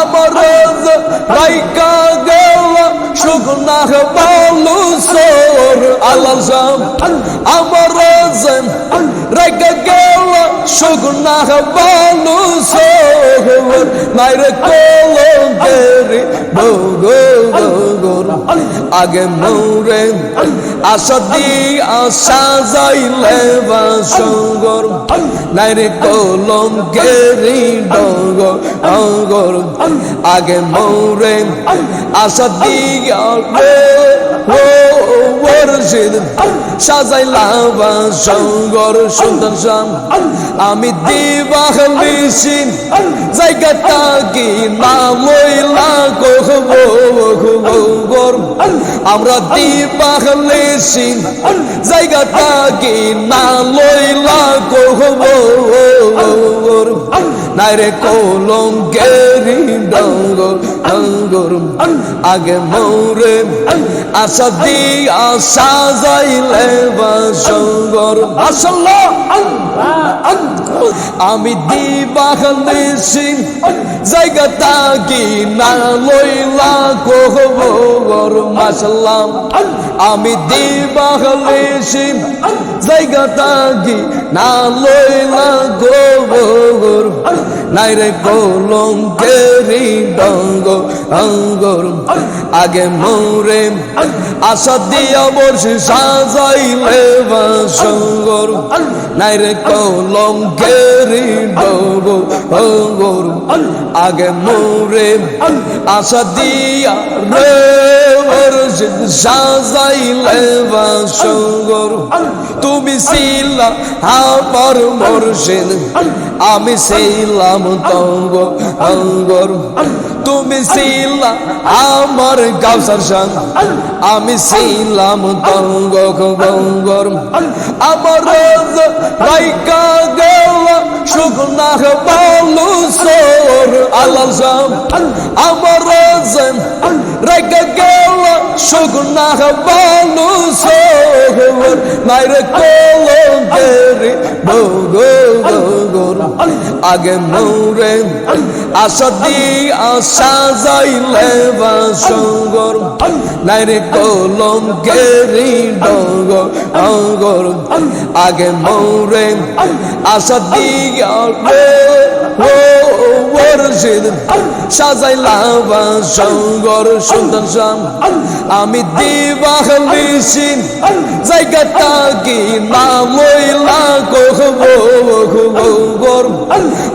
আমার রাইকা গেল শুকনা বালু সোর আল্লাহ জাম আমার রাইকা গেল শুকনা বালু সোর নাইরে কলঙ্কেরি বগর আগে মৌরে আশা দিয়া সাজাইলে বাসগর নাইরে কলঙ্কেরি ডগর আগে মৌরে আশা দিয়া সাজাইলা বাসগর সুন্দর শাম আমি দিবাহলিছি জায়গাটা কি না লইলা গর আমরা দিবাহলিছি জায়গাটা কি না লইলা গর নাইরে কলঙ্কেরি ডগর আগে মৌরে আশা দিয়া সাজাইলে বাসগর মাশাআল্লাহ আমি দিবাহলিছি জায়গাটা কি না লইলা গর মাশাআল্লাহ আমি দিবাহলিছি জায়গাটা কি না লইলা গর নাইরে কলঙ্কেরি ডগর আগে মৌরে আশা দিয়া বসে সাজাইলে বাসগর নাইরে কলঙ্কেরি ডগর আগে মৌরে আশা দিয়া রে সাজাইলে বাসগর তুমি ছিলা আমার মুর্শিদ আমি ছিলাম তঙ্গর তুমি ছিলা আমার কাউসার শান আমি ছিলাম তঙ্গর আমার রাইকা গেল শুকনা বালু সোর আল্লাহ জাম আমার রাইকা গেল শুকনা বালু সোর নাইরে কলঙ্কেরি বগর আগে মৌরে আশা দিয়া সাজাইলে বাসগর নাইরে কলঙ্কেরি ডগর আগে মৌরে আশা দিয়া সাজাইলা বাসগর সুন্দর শাম আমি দিবাহলিছি জায়গাটা কি না লইলা গর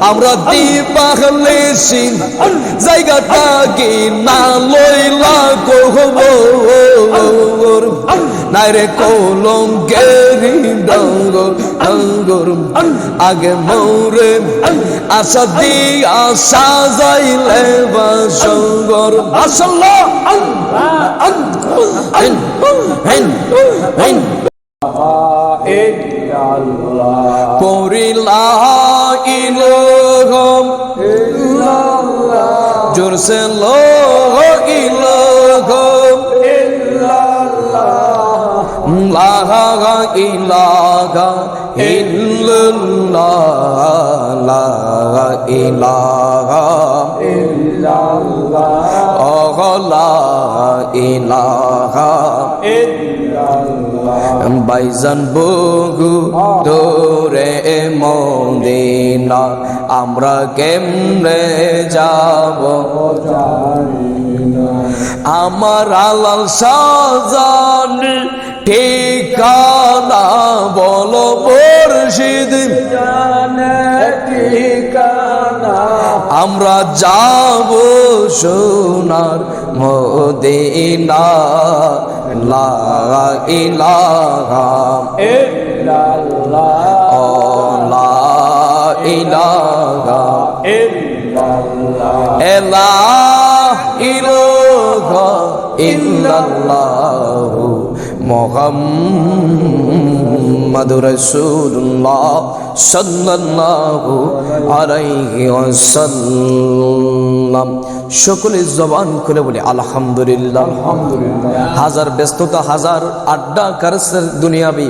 আমরা দিবাহলিছি জায়গাটা কি না লইলা গর নাইরে কলঙ্কেরি ডগর আগে মৌরে আশা দিয়া সাজাইলে বাসগর মাশাআল্লাহ পরিলা ইলাহা ইল্লাল্লাহ জোরসে লো ইলাহা লা ইলাহা ইল্লাল্লাহ লা ইলাহা ইল্লাল্লাহ লা ইলাহা ইল্লাল্লাহ বাইজান বহু দূরে মদিনা আমরা কেমনে যাব আমার আলাল সাজানি ঠিকানা বলো মুর্শিদ ঠিকানা আমরা যাব সোনার মদিনা লা ইলাহা ইল্লাল্লাহ লা ইলাহা ইল্লাল্লাহ লা ইলাহা ইল্লাল্লাহ মুহাম্মাদুর রাসূলুল্লাহ সাল্লাল্লাহু আলাইহি ওয়াসাল্লাম। সকলে জবান খুলে বলি আলহামদুলিল্লাহ। হাজার ব্যস্ততা, হাজার আড্ডা কারসের দুনিয়াবি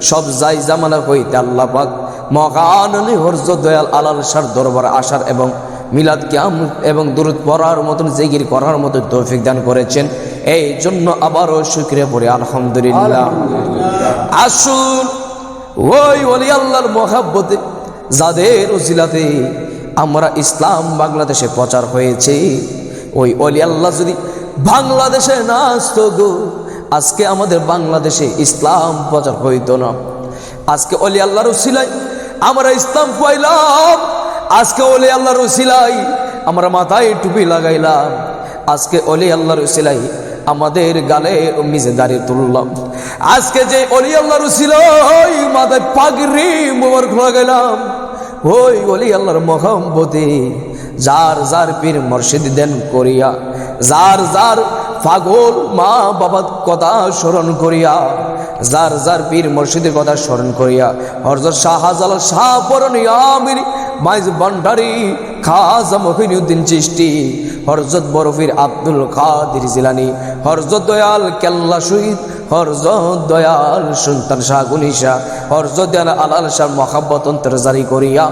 সব যাই জামানা হইতে আল্লাহ পাক মহান হরজ দয়াল আলাল সার দরবার আসার এবং মিলাদ কিয়াম এবং দুরূদ পড়ার মতন জিকির করার মতো তৌফিক দান করেছেন। এই জন্য আবারও শুকরিয়া পড়ি আলহামদুলিল্লাহ। আসুন ওই ওলি আল্লাহর মহাব্বতে যাদের উসিলাতে আমরা ইসলাম বাংলাদেশে প্রচার হয়েছে, ওই ওলি আল্লাহ যদি বাংলাদেশে না আসতো গো, আজকে আমাদের বাংলাদেশে ইসলাম প্রচার হইতো না। আজকে ওলি আল্লাহর উসিলায় আমরা ইসলাম পাইলাম, আজকে ওলি আল্লাহর উসিলায় আমরা মাথায় টুপি লাগাইলাম, আজকে ওলি আল্লাহর উসিলায় আমাদের গালে মিজেদারি তুললাম। আজকে যে ওলি আল্লাহর উসিলায় মাথায় পাগড়ি মোবারক লাগাইলাম, ওই ওলি আল্লাহর মহব্বতে যার যার পীর মুর্শিদ দেন করিয়া, যার যার পাগল মা বাবার কথা স্মরণ করিয়া, যার যার পীর মুর্শিদের কথা স্মরণ করিয়া হযরত শাহজালাল শাহ পরনি আমির মাইজ ভান্ডারী খাজা মহিউদ্দিন চিশতি, হযরত বরফির আব্দুল কাদের জিলানী, হযরত দয়াল কেল্লা শহীদ, হযরত দয়াল সুলতান শাহ গুনি শাহ, হযরত দয়াল আলাল শাহ মহাব্বত অন্তর জারি করিয়া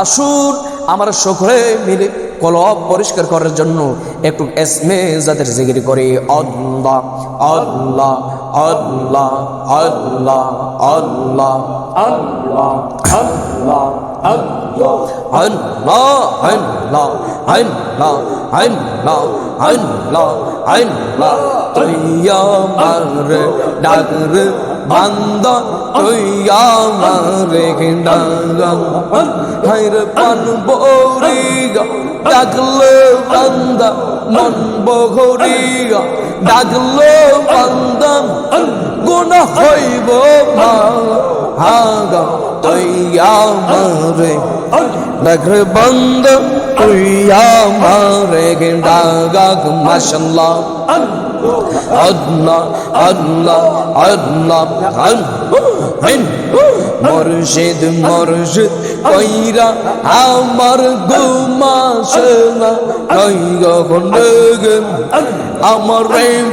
আসুন আমরা সকলে মিলে কলব পরিষ্কার করার জন্য একটু এসমে যাদের জিকির করি আল্লাহ আল্লাহ আল্লাহ আল্লাহ আল্লাহ আল্লাহ আল্লাহ আল্লাহ আল্লাহ আল্লাহ আল্লাহ আল্লাহ আল্লাহ আল্লাহ তুই আমার ডাকর বান্দা, তুই আমার ডাকা হাইর পান বরিগা, ডাকলে বান্দা মন বহরিগা, ডাকলে বান্দা গুনাহ হইব হাগা, তুই আমারে ডাকরে বান্দা, তুই আমারে ডাকা মাশাআল্লাহ আল্লাহ আল্লাহ আল্লাহ মুর্শিদ মুর্শিদ কইরা আমার ঘুমাসে না, আমার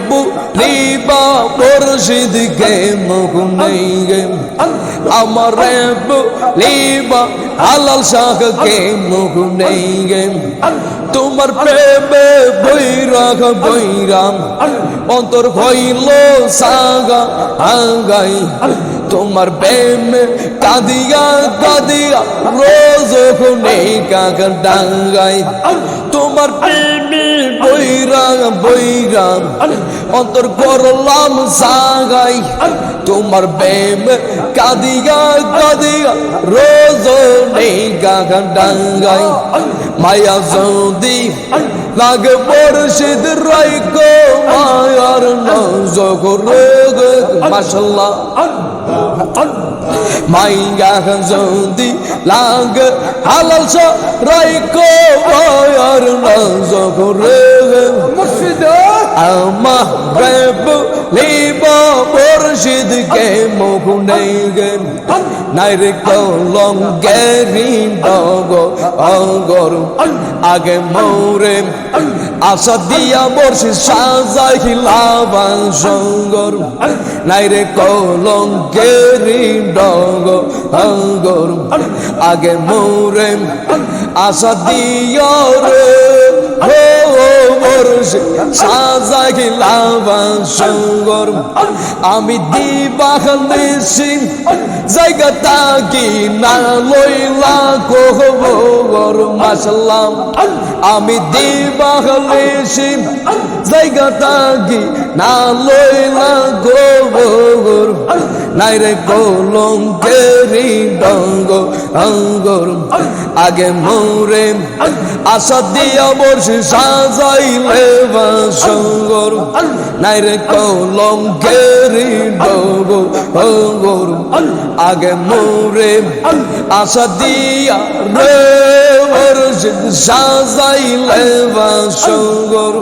বুলিবা মুর্শিদ গে মুখ নেই গে, আমার বুলিবা আলাল শাহ গে মুখ নেই গে, তোমার প্রেমে বৈরাগ বৈরাম অন্তর হইল সাগা আগাই, তোমার প্রেমে কাঁদিয়া কাঁদিয়া রোজ নেই কাকা ডাঙ্গাই, তোমার প্রেমে বৈরাগ বৈরাম অন্তর করলাম সাগাই, তোমার প্রেমে কাঁদিয়া কাঁদিয়া রোজ নেই কাকা ডাঙ্গাই, মায়া যদি লাগে মুর্শিদ রাইকো মায়ার নজর মাশাআল্লাহ, মাইয়া যদি লাগে হালাল শাহ রাইকো মায়ার নজর মুর্শিদ আমার বলিবা মুর্শিদ কে মুখ নেই গে, নাই রে কলম গেরি ডগ অগর আগে মৌরে আশা দিয়া মুর্শিদ সাজাইলাম সঙ্গর, নাই রে কলম গেরি ডগ অগর আগে মৌরে আশা দিয়া রে সাজাইলাম সঙ্গর, আমি দিবানিসি জায়গা তাকি না লইলা কোহবর মাশাআল্লাহ, আমি দিবানিসি জায়গা তাকি না লইলা কোহবর, নাই রে কলম কেরি ডঙ্গ অঙ্গর আগে মোরে আশা দিয়া বর্ষি সাজাইলে সঙ্গর, নাই রে কলম কেরি ডঙ্গ অঙ্গর আগে মোরে আশা দিয়া রে বর্ষি সাজাইলে সঙ্গর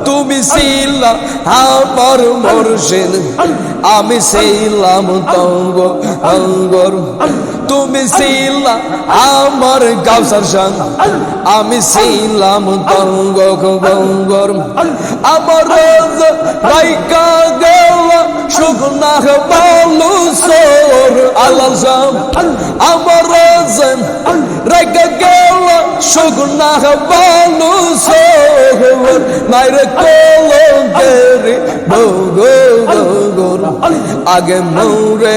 তুমি ছিলা আমার মুর্শিদ আমি ছিলাম তঙ্গ অঙ্গর তুমি ছিলা আমার কাউসার শাহ আমি ছিলাম তঙ্গ গঙ্গর আমার রাইকা গেল শুকনা বালু সোর আলাল শাহ আমার রাইকা গেল শুকনা বালু সোর নাইরে কলঙ্কেরি বগো গগর আগে মোরে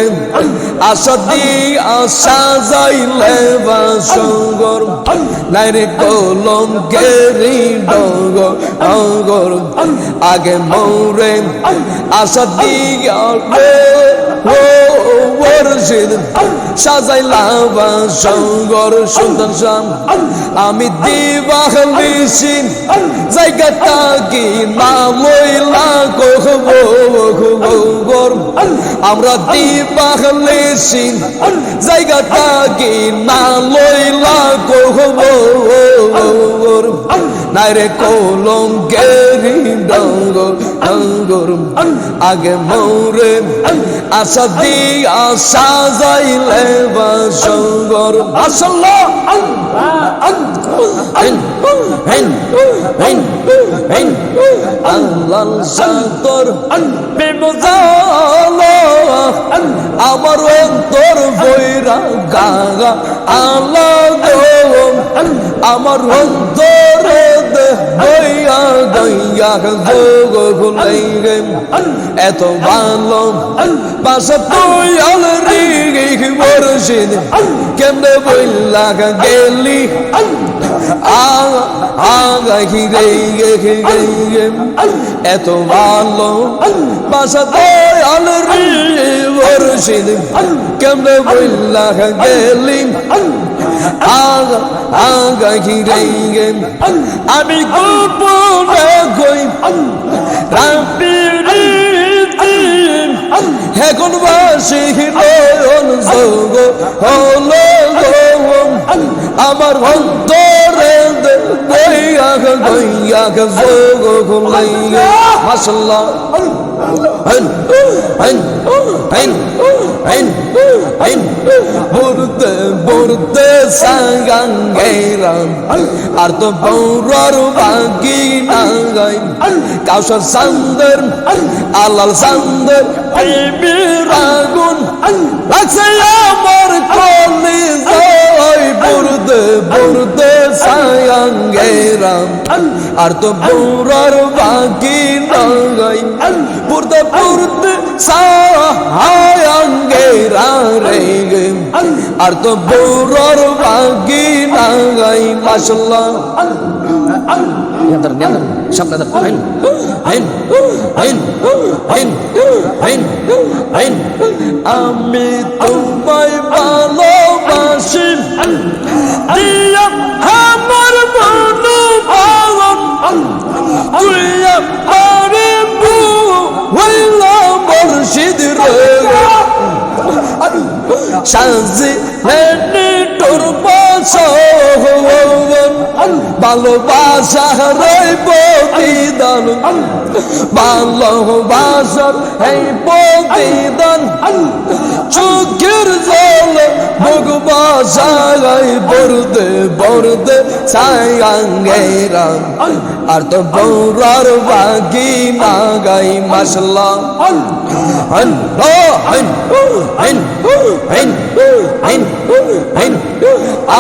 আশা দিয়া সাজাইলে বাসঙ্গর নাইরে কলঙ্কেরি ডগ অঙ্গর আগে মোরে আশা দিয়া মুর্শিদ সাজাইলা বাসঙ্গর সুন্দর শাম আমি দিবাহলিছি জায়গাটা কি না লইলা কখবর আমরা দিবাহলিছি জায়গাটা কি না লইলা কখবর নাইরে কলঙ্কেরি ডঙ্গ অঙ্গর আগে মোরে আশা দিয়া সাজাইলে বাসঙ্গর মাশাআল্লাহ আল্লাহ সাতর বেমজালা আমার অন্তর বইরা গাগা আল্লাহ গো আমার অন্তর বইয়া গইয়া গো গুলাইগে এত ভালো পাশে তুই অলরি মুর্শিদ কেমনে বইলা গেলি আগা গে এত ভালো পাশে তুই অলরি মুর্শিদ কেমনে বইলা গেলি আগা গে আমি গোপনে কই রাব্বিরি এখন বাসি নয়ন যোগ হলো গো আমার অন্তরে গইয়া গইয়া যোগ হলাইয়া মাশাআল্লাহ বলতে বলতে সাঙ্গাঙ্গেরাম আর তো বৌরার বাকি নাগাই কাউসার সান্দর আলাল সান্দর প্রেমের আগুন লাগছে আমার কলিজায় বলতে বলতে সাঙ্গাঙ্গেরাম আর তো বৌরার বাকি নাগাই পড়তে পড়তে সাঙ্গেরা রে আর তো বৌরার বাকি নাগাই মাশাআল্লাহ সামনে আমি তোমায় ভালোবাসি দিয়া আমার মনো ভাবন তুই আমারে বইলা মুর্শিদ রে সাজি হেনে তোর ভালোবাসা রইব বিদান ভালোবাসার এই প্রতিদান চোখের জল ভগবাসাই বরদে বরদে ছায়াঙ্গেরা আর তো বৌরার বাকি নাগাই মাশাআল্লাহ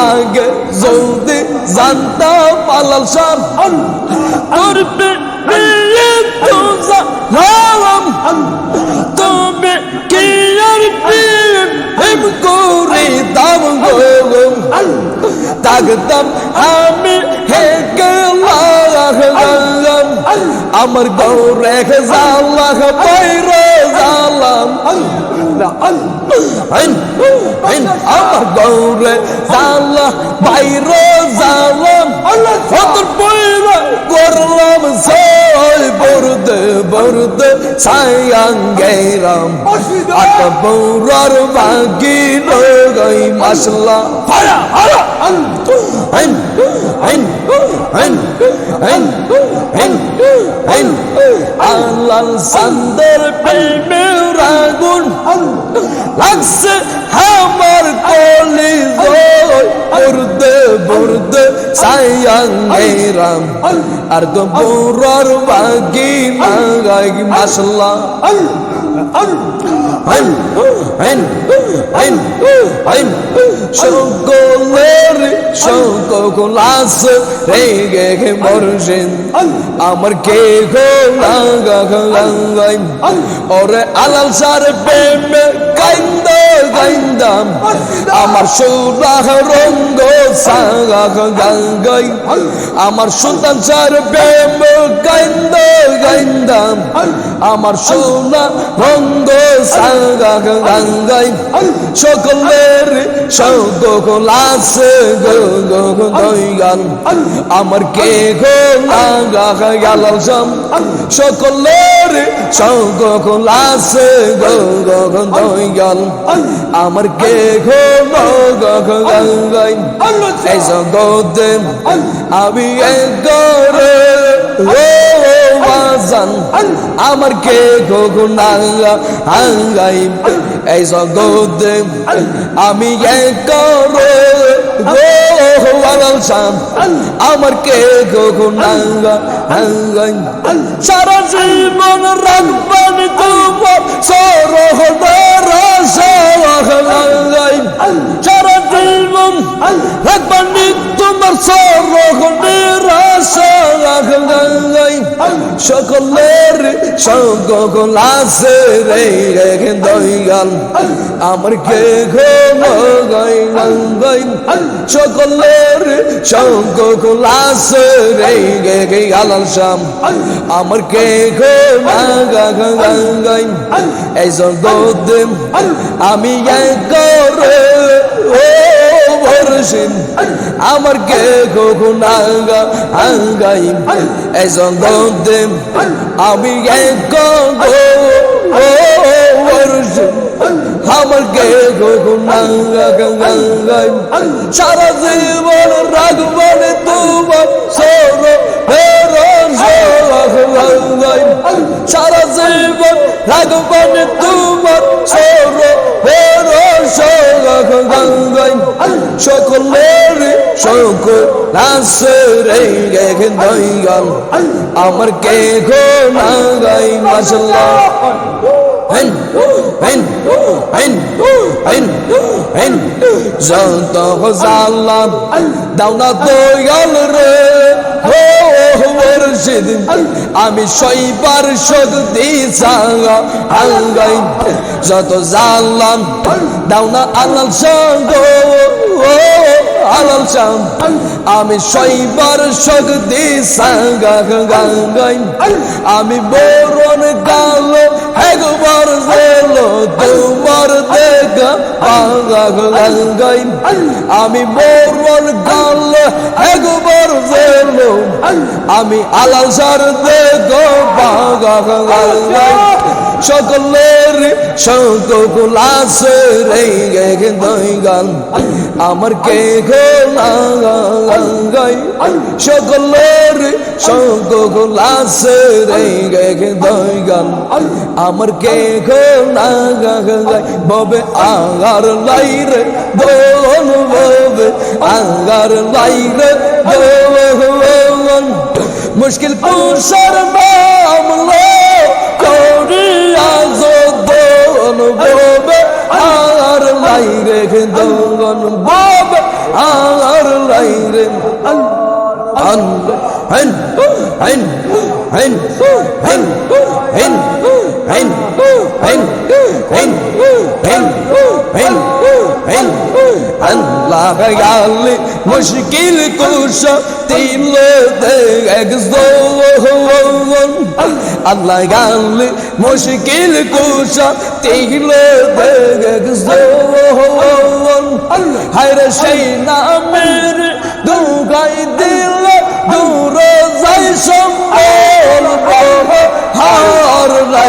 আগে যদি জানতাম আলাল শাহ তোর বিয়ে তো জানলাম তুমি কি আর প্রেম করে দাম গো তাগতাম আমি হে গেলাম আমার গৌরে জালাহ বাইরে জালাম আমার গৌরে জালাহ বাইরে জালাম তোর বইরা করলাম সই বরদে মুর্দ সায়াং গেরাম আট বৌরার বাকি নগই মাসলা ফায়া হারা হেন হেন হেন হেন হেন হেন আল্লাহ সান্দর প্রেমে রাগুন লাগছে আমার কলি মুর্দে মুর্দে সায়াং গেরাম আর তো বৌরার বাকি নগই মাসলা হেন হেন হেন হেন সকলের সকল আছে রেগে গে মরছেন আমার কে গো লাগা গাঙ্গাই ওরে আলাল সার প্রেমে কাইন্দা কাইন্দাম আমার সুরাহ রঙ্গ সাগা গাঙ্গাই আমার সুলতান সার প্রেমে কাইন্দা কাইন্দাম আমার সোনা রঙ্গ সাগা গাঙ্গাই সকলের সকল আছে গো গো দইগাল আমার কে গো লাগা গালাল সাম সকলের সকল আছে গো গো দইগাল আমার কে গো লাগা গাঙ্গাই এই জগতে আমি একরে বাজান আমার কে গো নাঙ্গা হাঙ্গাই এই জগতে আমি একরে সাম আমার কে গো নাঙ্গা হাঙ্গাই সারা জীবন রাখবেন তোমার সরহদার সাঙ্গাই সারা জীবন রাখবেন তোমার সরহদার সাঙ্গাই সকলের সকল আছে রে রে দইগাল আমার কে গো গাই গাই সকলের সকল আছে রে গে গালাল শাম আমার কে গো গা গাই এই জগতে আমি একরে ভরসিন আমার কে গো নাঙ্গা হাঙ্গাই এই জগতে আমি একরে ভরসিন আমার কে গো নাঙ্গা গাঙ্গাই সারা জীবন রাখবেন তোমার সর গাঙ্গাই সারা জীবন রাখবেন তোমার সর গাঙ্গাই সকলের সকল আছে রে গে দইগাল আমার কে গো নাঙ্গাই মাশাআল্লাহ হেন হেন হেন হেন হেন যত জালাম দাওনা দয়াল রে সেদিন আমি সইবার শক্তি সাঙ্গা হাঙ্গাই যত জানলাম দাওনা আলাল সঙ্গ আলাল শাম আমি সইবার শক্তি সাঙ্গা গাঙ্গাই আমি বরণ গাল একবার জেলো তোমার দেখা পাঙ্গা গাঙ্গাই আমি বরণ গাল একবার জেলো আমি আলাল সার দেখো পাঙ্গা গাঙ্গাই সকলের সকল আছে রে গে দইগাল আমার কে গো গাঙ্গাই সকলের সকল আছে রে গে দইগাল আমার কে গো গাঙ্গাই ববে আগার লাই রে দোন ববে আগার লাই রে দোন মুশকিল কুশার মামলা করিয়া দোন ববে আর লাই রে দোন ববে আর লাই রে হেন হেন হেন হেন হেন হেন হেন হেন হেন হেন হেন আল্লাহ গালি মুশকিল কুশা তিল দে একজন আল্লাহ গালি মুশকিল কুশা তিল দে একজন হায়রে সেই নামের দুগাই দিল দূর যাই সম্বল